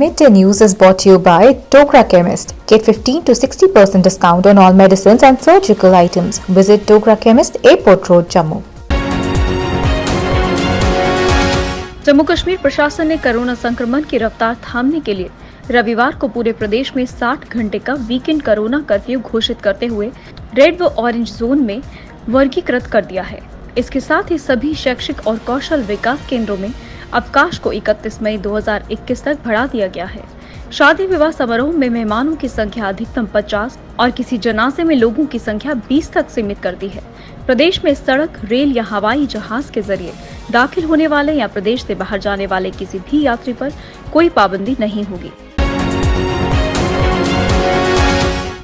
Midday News is brought to you by Dogra Chemist. Get 15 to 60% discount on all medicines and surgical items. Visit Dogra Chemist, Airport Road, Jammu. Jammu Kashmir प्रशासन ने corona संक्रमण की रफ्तार थामने के लिए रविवार को पूरे प्रदेश में 60 घंटे का वीकेंड कोरोना कर्फ्यू घोषित करते हुए रेड व ऑरेंज जोन में वर्गीकृत कर दिया है। इसके साथ ही सभी शैक्षिक और कौशल विकास केंद्रों में अवकाश को 31 मई 2021 तक बढ़ा दिया गया है। शादी विवाह समारोह में मेहमानों की संख्या अधिकतम 50 और किसी जनाजे में लोगों की संख्या 20 तक सीमित कर दी है। प्रदेश में सड़क, रेल या हवाई जहाज के जरिए दाखिल होने वाले या प्रदेश से बाहर जाने वाले किसी भी यात्री पर कोई पाबंदी नहीं होगी।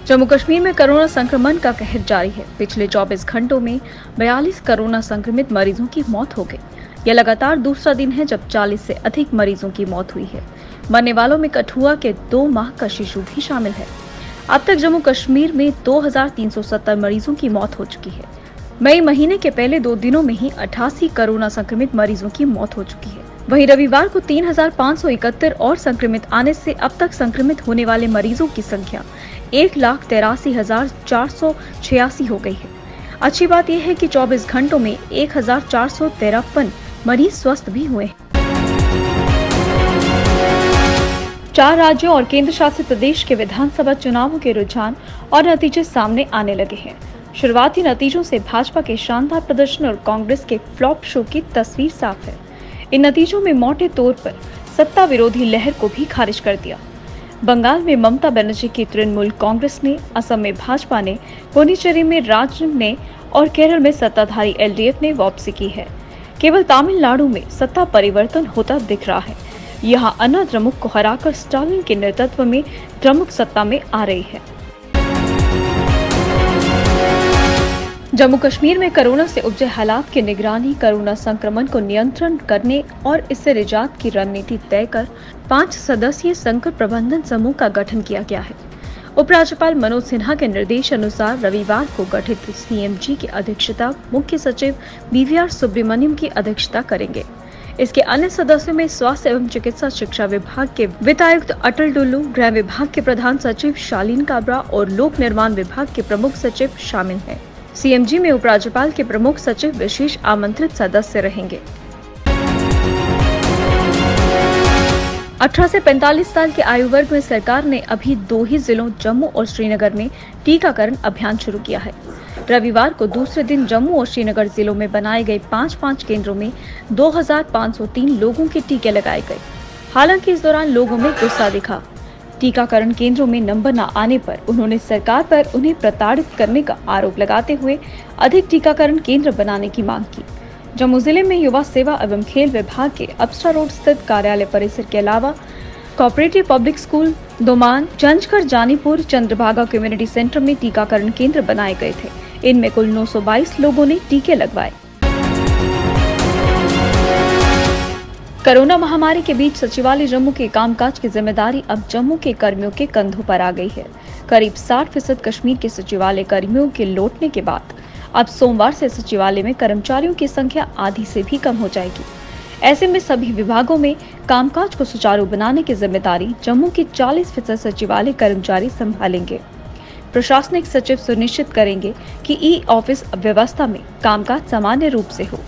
जम्मू कश्मीर में कोरोना संक्रमण का कहर जारी है। पिछले 24 घंटों में 42 कोरोना संक्रमित मरीजों की मौत हो गई। यह लगातार दूसरा दिन है जब 40 से अधिक मरीजों की मौत हुई है। मरने वालों में कठुआ के 2 माह का शिशु भी शामिल है। अब तक जम्मू कश्मीर में 2370 मरीजों की मौत हो चुकी है। मई महीने के पहले 2 दिनों में ही 88 कोरोना संक्रमित मरीजों की मौत हो चुकी है। वहीं रविवार को 3571 और संक्रमित आने से अब तक संक्रमित होने वाले मरीजों की संख्या 1,83,486 हो गई है। अच्छी बात यह है कि 24 घंटों में 1453 मरीज स्वस्थ भी हुए हैं। 4 राज्यों और केंद्र शासित प्रदेश के विधानसभा चुनावों के रुझान और नतीजे सामने आने लगे हैं। शुरुआती नतीजों से भाजपा के शानदार प्रदर्शन और कांग्रेस के फ्लॉप शो की तस्वीर साफ है। इन नतीजों में मोटे तौर पर सत्ता विरोधी लहर को भी खारिज कर दिया। बंगाल में ममता बनर्जी की तृणमूल कांग्रेस ने, असम में भाजपा ने, पुडुचेरी में राजग ने और केरल में सत्ताधारी एलडीएफ ने वापसी की है। केवल तमिलनाडु में सत्ता परिवर्तन होता दिख रहा है। यहाँ अन्ना द्रमुक को हराकर स्टालिन के नेतृत्व में द्रमुक सत्ता में आ रही है। जम्मू कश्मीर में कोरोना से उपजे हालात की निगरानी, कोरोना संक्रमण को नियंत्रण करने और इससे निजात की रणनीति तय कर 5 सदस्यीय संकट प्रबंधन समूह का गठन किया गया है। उपराज्यपाल मनोज सिन्हा के निर्देश अनुसार रविवार को गठित सीएमजी की अध्यक्षता मुख्य सचिव बीवीआर सुब्रमण्यम की अध्यक्षता करेंगे। इसके अन्य सदस्यों में स्वास्थ्य एवं चिकित्सा शिक्षा विभाग के वित्त आयुक्त अटल डुल्लू, गृह विभाग के प्रधान सचिव शालीन काबरा और लोक निर्माण विभाग के प्रमुख सचिव शामिल हैं। सीएमजी में उपराज्यपाल के प्रमुख सचिव विशेष आमंत्रित सदस्य रहेंगे। 18 से 45 साल के आयु वर्ग में सरकार ने अभी 2 ही जिलों जम्मू और श्रीनगर में टीकाकरण अभियान शुरू किया है। रविवार को दूसरे दिन जम्मू और श्रीनगर जिलों में बनाए गए 5 केंद्रों में 2503 लोगों के टीके लगाए गए। हालांकि इस दौरान लोगों में गुस्सा दिखा। टीकाकरण केंद्रों में नंबर न आने पर उन्होंने सरकार पर उन्हें प्रताड़ित करने का आरोप लगाते हुए अधिक टीकाकरण केंद्र बनाने की मांग की। जम्मू जिले में युवा सेवा एवं खेल विभाग के अप्सरा रोड स्थित कार्यालय परिसर के अलावा cooperative public school, Domana, Janjkar, Janipur, Chandrabhaga community centre में टीकाकरण केंद्र बनाए गए थे। इनमें कुल 922 लोगों ने टीके लगवाए। कोरोना महामारी के बीच सचिवालय जम्मू के कामकाज की जिम्मेदारी अब जम्मू के कर्मियों के कंधों पर आ गई है। करीब 60% कश्मीर के सचिवालय कर्मियों के लौटने के बाद अब सोमवार से सचिवालय में कर्मचारियों की संख्या आधी से भी कम हो जाएगी। ऐसे में सभी विभागों में कामकाज को सुचारू बनाने की जिम्मेदारी जम्मू के 40% सचिवालय कर्मचारी संभालेंगे। प्रशासनिक सचिव सुनिश्चित करेंगे कि ई ऑफिस व्यवस्था में कामकाज सामान्य रूप से हो।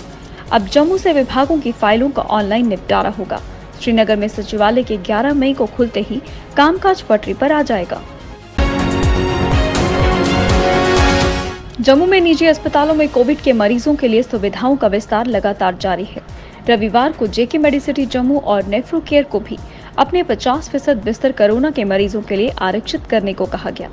अब जम्मू से विभागों की फाइलों का ऑनलाइन निपटारा होगा। श्रीनगर में सचिवालय के 11 मई को खुलते ही कामकाज पटरी पर आ जाएगा। जम्मू में निजी अस्पतालों में कोविड के मरीजों के लिए सुविधाओं का विस्तार लगातार जारी है। रविवार को जेके मेडिसिटी जम्मू और नेफ्रो केयर को भी अपने 50% बिस्तर कोरोना के मरीजों के लिए आरक्षित करने को कहा गया।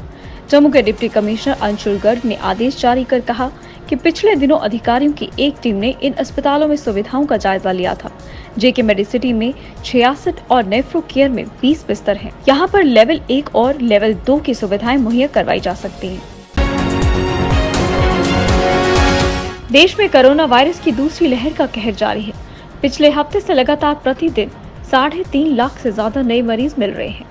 जम्मू के डिप्टी कमिश्नर अंशुल गर्ग ने आदेश जारी कर कहा कि पिछले दिनों अधिकारियों की एक टीम ने इन अस्पतालों में सुविधाओं का जायजा लिया था। जेके मेडिसिटी में 66 और नेफ्रो केयर में 20 बिस्तर हैं। यहाँ पर लेवल 1 और लेवल 2 की सुविधाएं मुहैया करवाई जा सकती हैं। देश में कोरोना वायरस की दूसरी लहर का कहर जारी है। पिछले हफ्ते से लगातार प्रतिदिन 3.5 लाख से ज्यादा नए मरीज मिल रहे हैं।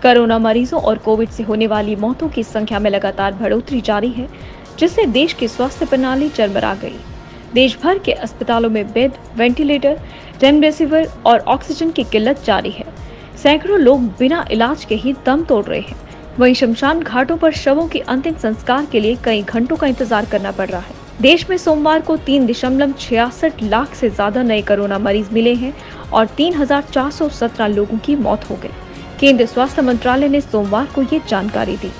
कोरोना मरीजों और कोविड से होने वाली मौतों की संख्या में लगातार बढ़ोतरी जारी है, जिससे देश की स्वास्थ्य प्रणाली चरमरा गई। देश भर के अस्पतालों में बेड, वेंटिलेटर, रेमडेसिविर और ऑक्सीजन की किल्लत जारी है। सैकड़ों लोग बिना इलाज के ही दम तोड़ रहे हैं। वहीं शमशान घाटों पर शवों के अंतिम संस्कार के लिए कई घंटों का इंतजार करना पड़ रहा है। देश में सोमवार को 3.66 लाख से ज्यादा नए कोरोना मरीज मिले हैं और 3,417 लोगों की मौत हो गई। केंद्रीय स्वास्थ्य मंत्रालय ने सोमवार को ये जानकारी दी।